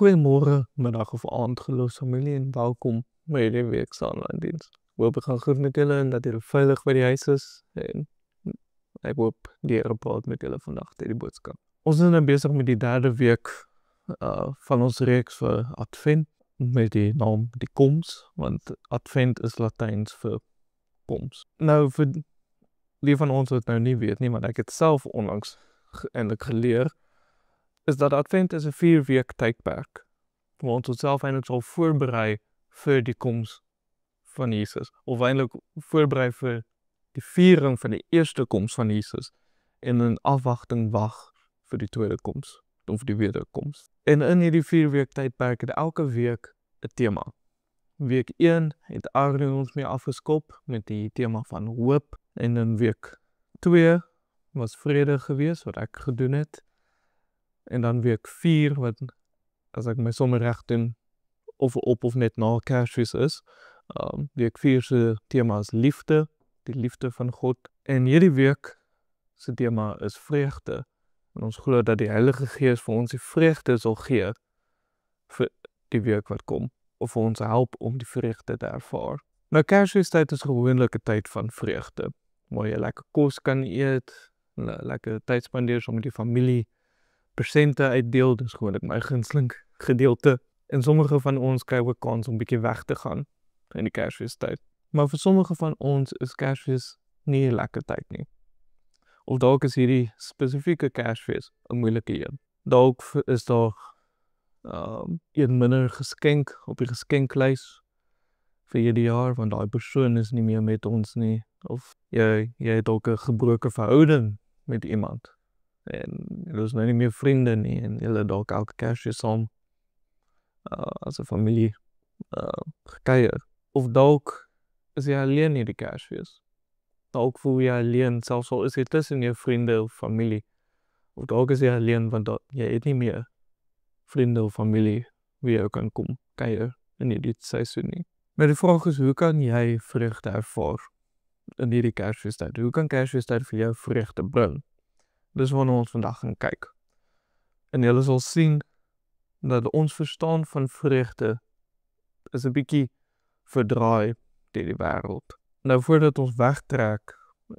Goeiemôre, middag of aand geloofsfamilie en welkom by hierdie week se aanlyn diens. Hoop ek gaan goed met julle en dat julle veilig by die huis is en ek hoop die Here praat met julle vandag deur die boodskap. Ons is nou besig met die derde week van ons reeks vir Advent met die naam die Koms, want Advent is Latyns vir Koms. Nou vir die van ons wat nou nie weet nie, want ek het self onlangs eintlik geleer, is dat Advent is 'n 4-week tydperk, waar ons onsself eintlik sal voorberei vir die koms van Jesus, of eintlik voorberei vir die viering van die eerste koms van Jesus, en in afwagting wag vir die tweede koms, of die wederkoms. En in hierdie 4-week tydperk het elke week 'n tema. Week 1 het Adrian ons mee afgeskop met die tema van hoop, en in week 2 was vrede gewees, wat ek gedoen het. En dan week 4, wat, as ek my sommer reg doen, of op of net na Kersfees is, week 4 se tema is liefde, die liefde van God. En hierdie week se tema is vreugde. En ons glo dat die Heilige Gees vir ons die vreugde sal gee vir die week wat kom, of vir ons help om die vreugde te ervaar. Nou, Kersfeestyd is gewoonlik 'n tyd van vreugde, waar jy lekker kos kan eet, lekker tyd spandeer saam met die familie, persente uitdeel, dis gewoonlik my gunsteling gedeelte. En sommige van ons kry ook kans om 'n bietjie weg te gaan in die Kersfeestyd. Maar vir sommige van ons is Kersfees nie 'n lekker tyd nie. Of dalk is hierdie spesifieke Kersfees 'n moeilike een. Dalk is daar een minder geskenk op die geskenklys vir hierdie jaar, want daai persoon is nie meer met ons nie. Of jy het dalk 'n gebroke verhouding met iemand. En julle is nou nie meer vriende nie, en julle dalk elke Kersfees saam as 'n familie gekuier. Of dalk is jy alleen hierdie Kersfees. Dalk voel jy alleen, selfs al is jy tussen jou vriende of familie. Of dalk is jy alleen, want jy het nie meer vriende of familie wie jou kan kom kuier in hierdie seisoen nie. Maar die vraag is, hoe kan jy vreugde ervaar in hierdie Kersfeestyd? Hoe kan Kersfeestyd vir jou vreugde bring? Dis waarna ons vandag gaan kyk. En julle sal sien dat ons verstaan van vreugde is 'n bietjie verdraai deur die wêreld. Nou, voordat ons wegtrek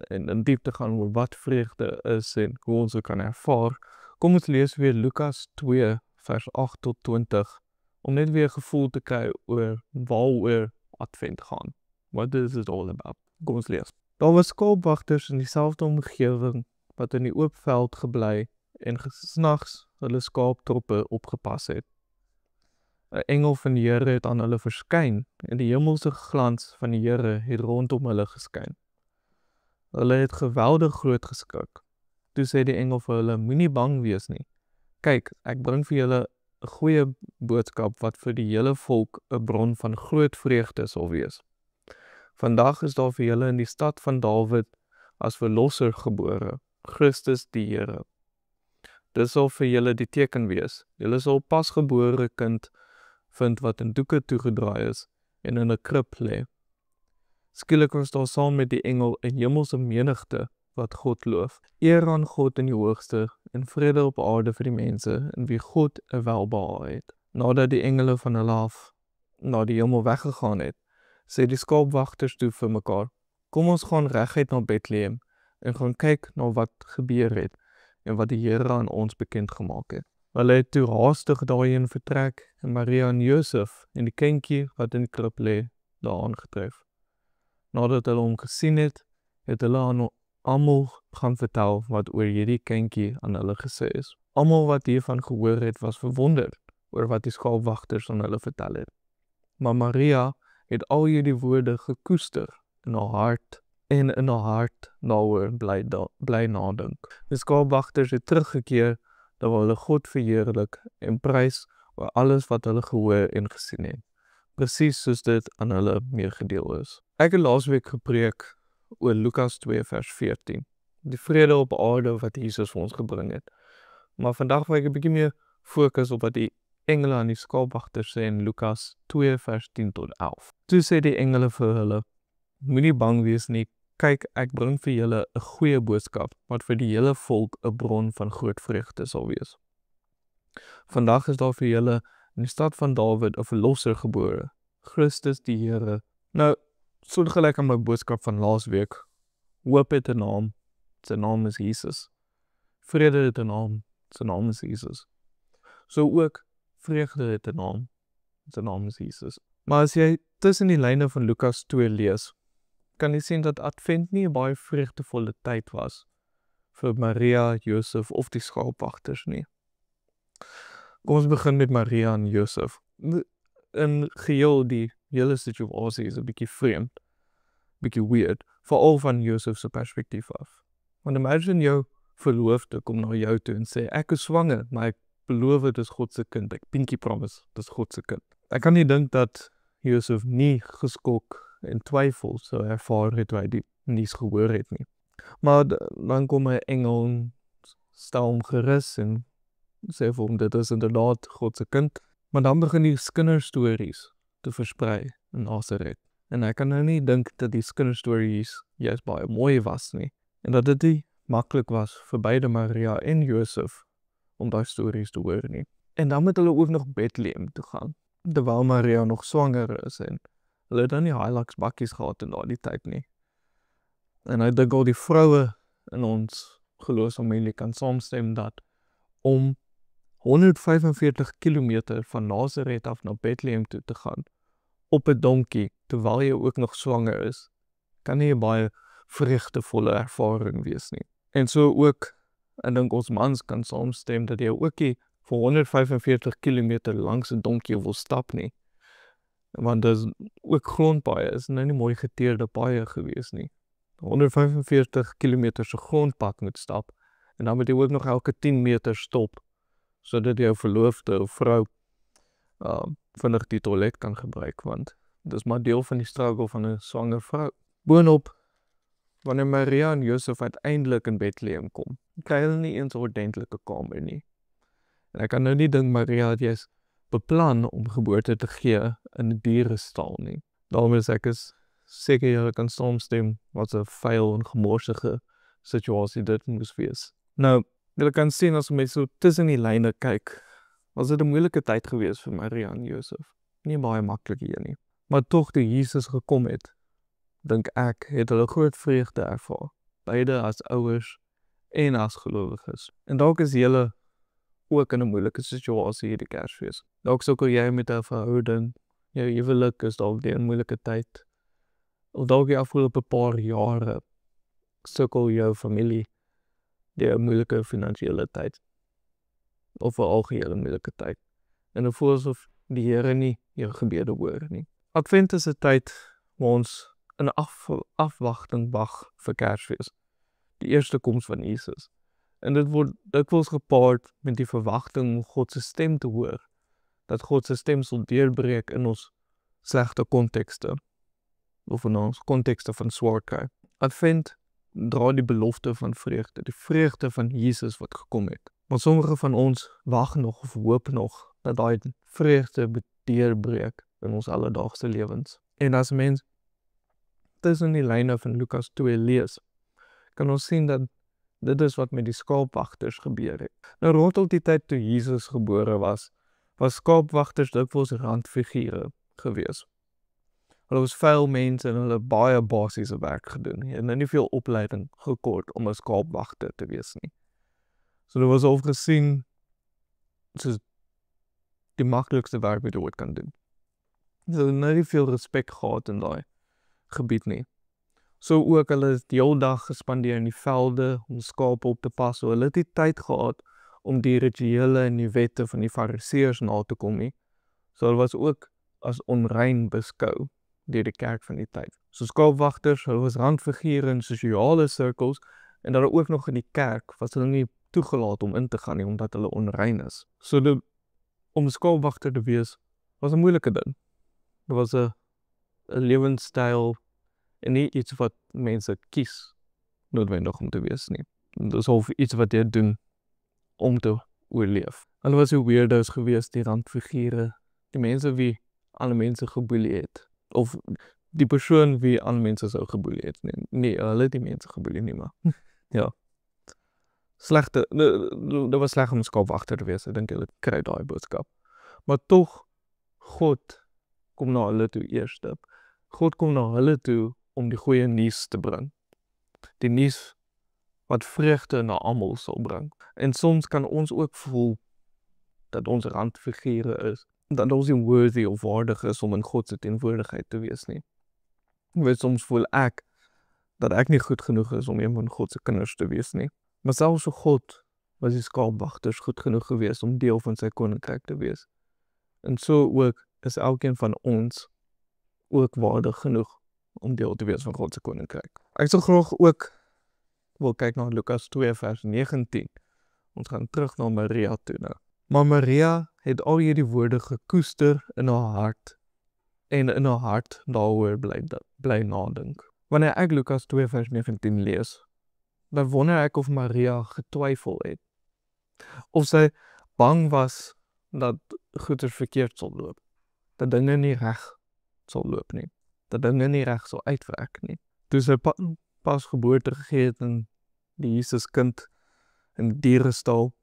en in diepte gaan oor wat vreugde is en hoe ons dit kan ervaar, kom ons lees weer Lukas 2 vers 8 tot 20 om net weer 'n gevoel te kry oor waaroor Advent gaan. What is it all about? Kom ons lees. Daar was skaapwagters in dieselfde omgewing wat in die oop veld gebly en snags hulle skaaptroppe opgepas het. 'n Engel van die Here het aan hulle verskyn en die hemelse glans van die Here het rondom hulle geskyn. Hulle het geweldig groot geskrik. Toe sê die engel vir hulle, moenie bang wees nie. Kyk, ek bring vir julle 'n goeie boodskap wat vir die hele volk 'n bron van groot vreugde sal wees. Vandag is daar vir julle in die stad van Dawid as verlosser gebore, Christus die Here. Dit sal vir julle die teken wees. Julle sal pasgebore kind vind wat in doeke toegedraai is en in 'n krib lê. Skielik was daar saam met die engel 'n hemelse menigte wat God loof. Eer aan God in die hoogste en vrede op aarde vir die mense in wie God 'n welbehae het. Nadat die engele van hulle af na die hemel weggegaan het, sê die skaapwagters toe vir mekaar, kom ons gaan reguit na Bethlehem en gaan kyk na wat gebeur het en wat die Here aan ons bekend gemaak het. Hulle het toe haastig daarheen vertrek en Maria en Josef en die kindjie wat in die krib lê, daar aangetref. Nadat hulle hom gesien het, het hulle aan almal gaan vertel wat oor hierdie kindjie aan hulle gesê is. Almal wat hiervan gehoor het, was verwonder oor wat die skaapwagters aan hulle vertel het. Maar Maria het al hierdie woorde gekoester in haar hart en in haar hart daaroor bly nadink. Die skaapwagters het teruggekeer terwyl hulle God verheerlik en prys oor alles wat hulle gehoor en gesien het, presies soos dit aan hulle meegedeel is. Ek het laasweek gepreek oor Lukas 2 vers 14, die vrede op aarde wat Jesus vir ons gebring het. Maar vandag wil ek 'n bietjie meer fokus op wat die engele aan die skaapwagters sê in Lukas 2 vers 10 tot 11. Toe sê die engele vir hulle, moenie bang wees nie, kyk, ek bring vir julle 'n goeie boodskap, wat vir die hele volk 'n bron van groot vreugde sal wees. Vandag is daar vir julle in die stad van Dawid 'n verlosser gebore, Christus die Here. Nou, soortgelyk aan my boodskap van laasweek, hoop het 'n naam, sy naam is Jesus. Vrede het 'n naam, sy naam is Jesus. So ook vreugde het 'n naam, sy naam is Jesus. Maar as jy tussen die lyne van Lukas 2 lees, kan jy sien dat Advent nie 'n baie vreugdevolle tyd was vir Maria, Josef of die skaapwagters nie. Kom ons begin met Maria en Josef. In geheel die hele situasie is 'n bietjie vreemd, bietjie weird, veral van Josef se perspektief af. Want imagine jou verloofde kom na jou toe en sê, ek is swanger, maar ek beloof dit is God se kind, ek pinky promise, dit is God se kind. Ek kan nie dink dat Josef nie geskok en twyfel sou ervaar het toe hy die nuus gehoor het nie. Maar dan kom 'n engel en stel hom gerus en sê vir hom dit is inderdaad God se kind. Maar dan begin die kinderstories te versprei in Nasaret. En ek kan nou nie dink dat die kinderstories juist baie mooi was nie. En dat dit nie maklik was vir beide Maria en Josef om daai stories te hoor nie. En dan moet hulle ook nog Bethlehem toe gaan, terwyl Maria nog swanger is en hulle het dan nie Hilux bakkies gehad in daardie tyd nie. En ek dink al die vroue in ons geloofsfamilie kan saamstem dat om 145 kilometer van Nasaret af na Bethlehem toe te gaan, op 'n donkie, terwyl jy ook nog swanger is, kan nie 'n baie vreugdevolle ervaring wees nie. En so ook, ek dink ons mans kan saamstem dat jy ook nie vir 145 kilometer langs 'n donkie wil stap nie. Want dis ook grondpaaie, is nou nie mooi geteerde paaie gewees nie. 145 kilometer se grondpad moet stap, en dan moet jy ook nog elke 10 meter stop, sodat jou verloofde of vrou vinnig die toilet kan gebruik, want dis maar deel van die struggle van 'n swanger vrou. Boonop, wanneer Maria en Josef uiteindelik in Bethlehem kom, kry hulle nie eens 'n ordentlike kamer nie. En ek kan nou nie dink Maria het eers beplan om geboorte te gee in 'n dierestal nie. Daarom is ek seker julle kan saamstem wat 'n vuil en gemorsige situasie dit moes wees. Nou, julle kan sien as mense so tussen die lyne kyk, was dit 'n moeilike tyd gewees vir Maria en Josef. Nie baie maklik hier nie. Maar tog toe Jesus gekom het, dink ek, het hulle groot vreugde ervaar. Beide as ouers en as gelowiges. En dalk is julle ook in 'n moeilike situasie hierdie Kersfees. Dalk sukkel jy met 'n verhouding, jou huwelik is dalk deur 'n moeilike tyd. Of dalk die afgelope paar jare sukkel jou familie deur 'n moeilike finansiële tyd. Of 'n algehele moeilike tyd. En dit voel asof die Here nie jou gebede hoor nie. Advent is 'n tyd waar ons in afwagting wag vir Kersfees, die eerste koms van Jesus. En dit word dikwels gepaard met die verwagting om God se stem te hoor, dat God se stem sal deurbreek in ons slegte kontekste, of in ons kontekste van swaar kry. Advent dra die belofte van vreugde, die vreugde van Jesus wat gekom het. Maar sommige van ons wag nog of hoop nog dat daai vreugde deurbreek in ons alledaagse lewens. En as mens tussen die lyne van Lukas 2 lees, kan ons sien dat dit is wat met die skaapwagters gebeur het. Nou rondom die tyd toe Jesus gebore was skaapwagters dikwels randfigure gewees. Hulle was vuil mense en hulle baie basiese werk gedoen. Hulle het nie veel opleiding gekort om 'n skaapwagter te wees nie. So dit was al gesien soos die maklikste werk wat jy ooit kan doen. So hulle het nie veel respek gehad in daai gebied nie. So ook hulle het die hele dag gespandeer in die velde om skape op te pas. So hulle het nie tyd gehad om die rituele en die wette van die fariseërs na te kom nie. So hulle was ook as onrein beskou deur die kerk van die tyd. So skaapwagters, hulle was randfigure in sosiale sirkels, en dan ook nog in die kerk was hulle nie toegelaat om in te gaan nie, omdat hulle onrein is. So om skaapwagter te wees was 'n moeilike ding. Dit was 'n lewenstyl en nie iets wat mense kies noodwendig om te wees nie. Dit is al iets wat jy doen om te oorleef. Hulle was so weirdos gewees, die randfigure, die mense wie ander mense geboelie het, of die persoon wie ander mense sou geboelie het. Nee, hulle het die mense geboelie nie, maar ja. Dit was sleg om skaapwagter te wees, ek dink hulle kry daai boodskap. Maar tog, God kom na hulle toe eerste. God kom na hulle toe om die goeie nuus te bring. Die nuus wat vreugde na almal sal bring. En soms kan ons ook voel dat ons randfigure is, dat ons nie worthy of waardig is om in God se teenwoordigheid te wees nie. Soms voel ek dat ek nie goed genoeg is om een van God se kinders te wees nie. Maar selfs vir God was die skaapwagters goed genoeg gewees om deel van sy koninkryk te wees. En so ook is elkeen van ons ook waardig genoeg om deel te wees van God se koninkryk. Ek sal graag ook wil kyk na Lukas 2 vers 19. Ons gaan terug na Maria toe nou. Maar Maria het al hierdie woorde gekoester in haar hart en in haar hart daaroor bly nadink. Wanneer ek Lukas 2 vers 19 lees, dan wonder ek of Maria getwyfel het. Of sy bang was dat goeders verkeerd sal loop. Dat dinge nie reg sal loop nie. Dat dinge nie reg sal uitwerk nie. Toe sy pas geboorte gegee het in die Jesus kind in die dierestal,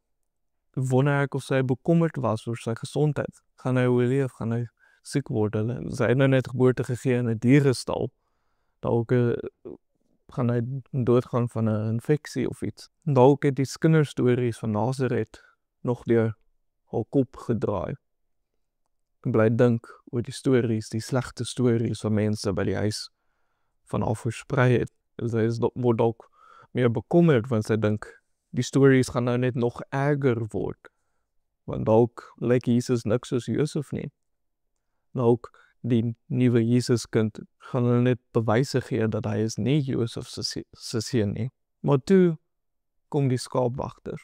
wonder ek of sy bekommerd was oor sy gesondheid. Gaan hy oorleef, gaan hy siek word? Sy het nou net geboorte gegee in 'n dierestal. Dalk gaan hy doodgaan van 'n infeksie of iets. Dalk het die kinderstories van Nazareth nog deur haar kop gedraai. Ek bly dink oor die stories, die slegte stories van mense by die huis van haar versprei het. Sy word dalk meer bekommerd, want sy dink die stories gaan nou net nog erger word. Want dalk lyk Jesus niks soos Josef nie. Dalk die nuwe Jesuskind gaan hulle net bewyse gee dat hy is nie Josef se seun nie. Maar toe kom die skaapwagters.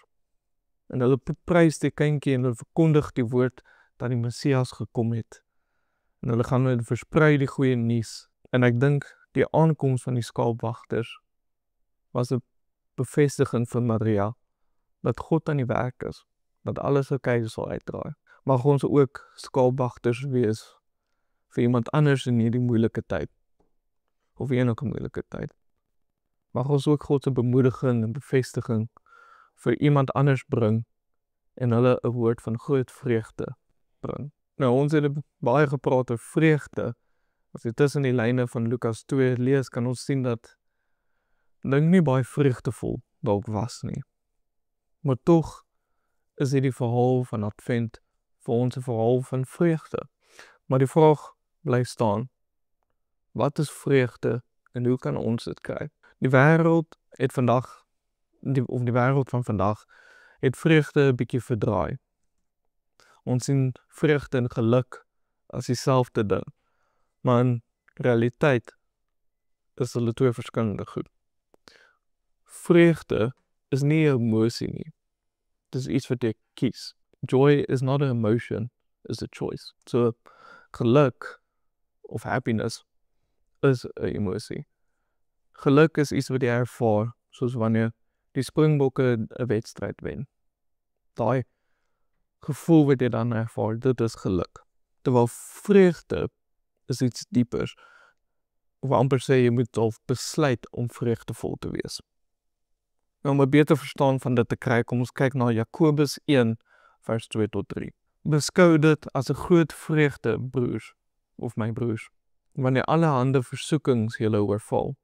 En hulle prys die kindjie en hulle verkondig die woord dat die Messias gekom het. En hulle gaan net versprei die goeie nuus. En ek dink die aankoms van die skaapwagters was 'n bevestiging vir Maria dat God aan die werk is, dat alles oukei sal uitdraai. Mag ons ook skaapwagters wees vir iemand anders in hierdie moeilike tyd, of enige moeilike tyd. Mag ons ook God se bemoediging en bevestiging vir iemand anders bring en hulle 'n woord van groot vreugde bring. Nou, ons het baie gepraat oor vreugde. As jy tussen die lyne van Lukas 2 lees, kan ons sien dat ding nie baie vreugdevol dalk was nie. Maar tog is dit die verhaal van Advent vir ons 'n verhaal van vreugde. Maar die vraag bly staan, wat is vreugde en hoe kan ons dit kry? Die wêreld van vandag het vreugde 'n bietjie verdraai. Ons sien vreugde en geluk as dieselfde ding. Maar in realiteit is hulle twee verskillende goed. Vreugde is nie 'n emosie nie. Dit is iets wat jy kies. Joy is not an emotion, it's a choice. So, geluk of happiness is 'n emosie. Geluk is iets wat jy ervaar, soos wanneer die Springbokke 'n wedstryd wen. Daai gevoel wat jy dan ervaar, dit is geluk. Terwyl vreugde is iets diepers. Of amper sê jy moet al besluit om vreugdevol te wees. Nou, om 'n beter verstaan van dit te kry, kom ons kyk na Jakobus 1 vers 2 tot 3. Beskou dit as 'n groot vreugde, broers, of my broers, wanneer allerhande versoekings julle oorval,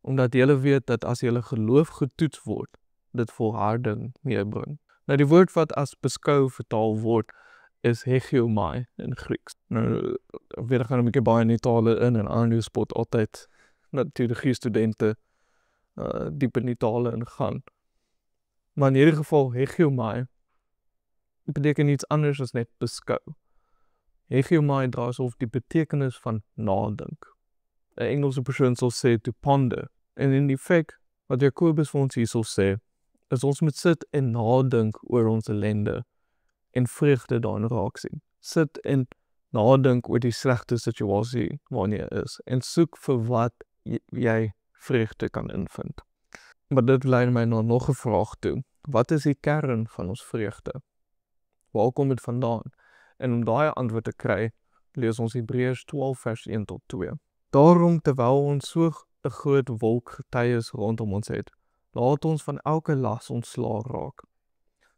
omdat julle weet dat as julle geloof getoets word, dit volharding meebring. Nou, die woord wat as beskou vertaal word, is hegiomai in Grieks. Nou, weer gaan 'n bietjie baie in die tale in en Arno spot altyd natuurlike studente diep in die tale ingaan. Maar in hierdie geval, hegiomai beteken iets anders as net beskou. Hegiomai dra asof die betekenis van nadink. 'n Engelse persoon sal sê to ponder. En in die feit wat Jakobus vir ons hier sal sê, is ons moet sit en nadink oor ons ellende en vreugde daarin raak sien. Sit en nadink oor die slegte situasie waarin jy is en soek vir wat jy vreugde kan invind. Maar dit lei my na nog 'n vraag toe. Wat is die kern van ons vreugde? Waar kom dit vandaan? En om daai antwoord te kry, lees ons Hebreërs 12 vers 1 tot 2. Daarom, terwyl ons so 'n groot wolk getuies rondom ons het, laat ons van elke las ontslae raak.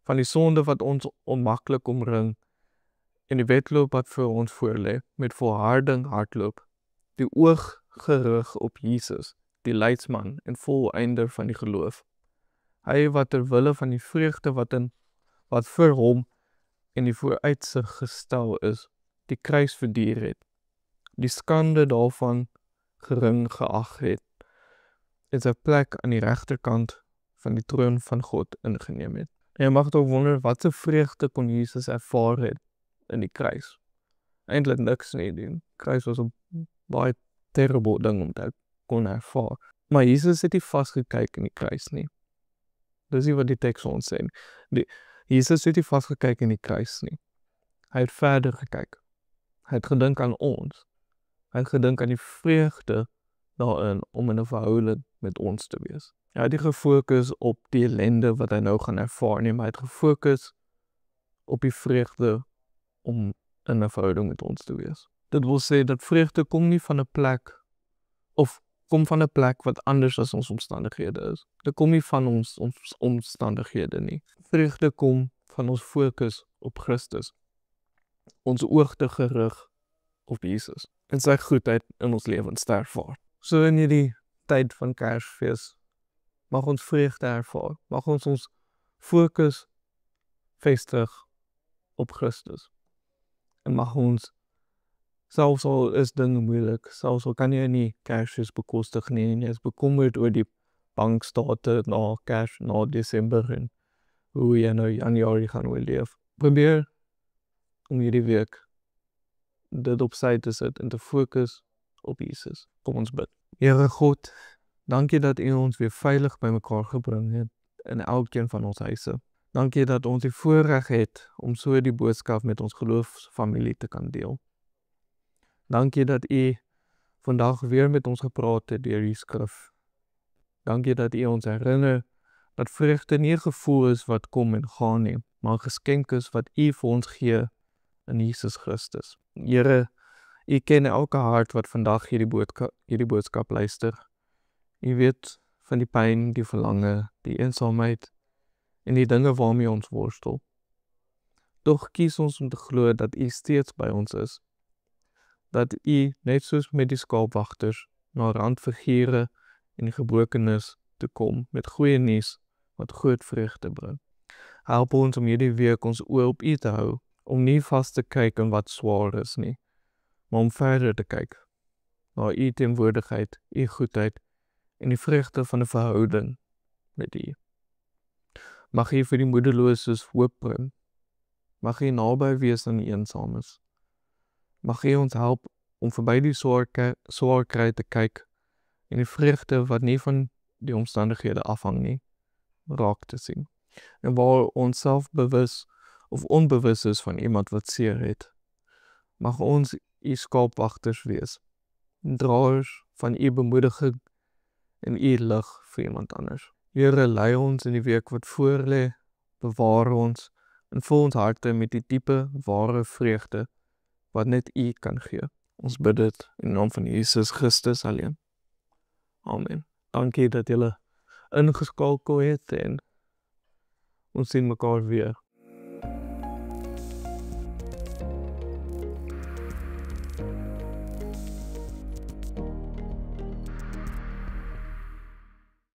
Van die sonde wat ons onmaklik omring en die wedloop wat vir ons voorlê, met volharding hardloop, die oog gerig op Jesus, die leidsman en voleinder van die geloof. Hy wat ter wille van die vreugde wat vir hom en die vooruitsig gestel is, die kruis verduur het, die skande daarvan gering geag het, en sy plek aan die regterkant van die troon van God ingeneem het. En jy mag toch wonder, wat se vreugde kon Jesus ervaar het in die kruis? Eintlik niks nie, die kruis was 'n baie terrible ding om te kon ervaar. Maar Jesus het nie vasgekyk in die kruis nie. Dis nie wat die teks ons sê nie. Jesus het nie vasgekyk in die kruis nie. Hy het verder gekyk. Hy het gedink aan ons. Hy het gedink aan die vreugde daarin om in 'n verhouding met ons te wees. Hy het nie gefokus op die ellende wat hy nou gaan ervaar nie, maar hy het gefokus op die vreugde om in 'n verhouding met ons te wees. Dit wil sê dat vreugde kom nie van 'n plek, of kom van 'n plek wat anders as ons omstandighede is. Dit kom nie van ons omstandighede nie. Vreugde kom van ons fokus op Christus. Ons oog te gerig op Jesus en sy goedheid in ons lewens te ervaar. So in hierdie tyd van Kersfees mag ons vreugde ervaar. Mag ons fokus vestig op Christus. En mag ons, selfs al is dinge moeilik, selfs al kan jy nie Kersfees bekostig nie, en jy is bekommerd oor die bankstate na Desember en hoe jy nou Januarie gaan oorleef. Probeer om hierdie week dit op sy te sit en te fokus op Jesus. Kom ons bid. Here God, dankie dat U ons weer veilig bymekaar gebring het in elkeen van ons huise. Dankie dat ons die voorreg het om so die boodskap met ons geloofsfamilie te kan deel. Dankie dat U vandag weer met ons gepraat het deur die skrif. Dankie dat U ons herinner dat vreugde nie 'n gevoel is wat kom en gaan nie, maar 'n geskenk is wat U vir ons gee in Jesus Christus. Here, U ken elke hart wat vandag hierdie boodskap luister. U weet van die pyn, die verlange, die eensaamheid en die dinge waarmee ons worstel. Tog kies ons om te glo dat U steeds by ons is. Dat U, net soos met die skaapwagters, na randfigure en die gebrokenes te kom met goeie nuus wat groot vreugde bring. Help ons om hierdie week ons oë op U te hou, om nie vas te kyk in wat swaar is nie, maar om verder te kyk na U teenwoordigheid, U goedheid en die vreugde van 'n verhouding met U. Mag U vir die moederloses hoop bring. Mag U naby wees aan die eensames. Mag U ons help om verby die swaar kry te kyk en die vreugde wat nie van die omstandighede afhang nie, raak te sien. En waar ons self bewus of onbewus is van iemand wat seer het, mag ons U skaapwagters wees, draers van U bemoediging en U lig vir iemand anders. Here, lei ons in die week wat voorlê, bewaar ons en vul ons harte met die diepe, ware vreugde wat net U kan gee. Ons bid dit in naam van Jesus Christus alleen. Amen. Dankie dat julle ingeskakel het en ons sien mekaar weer.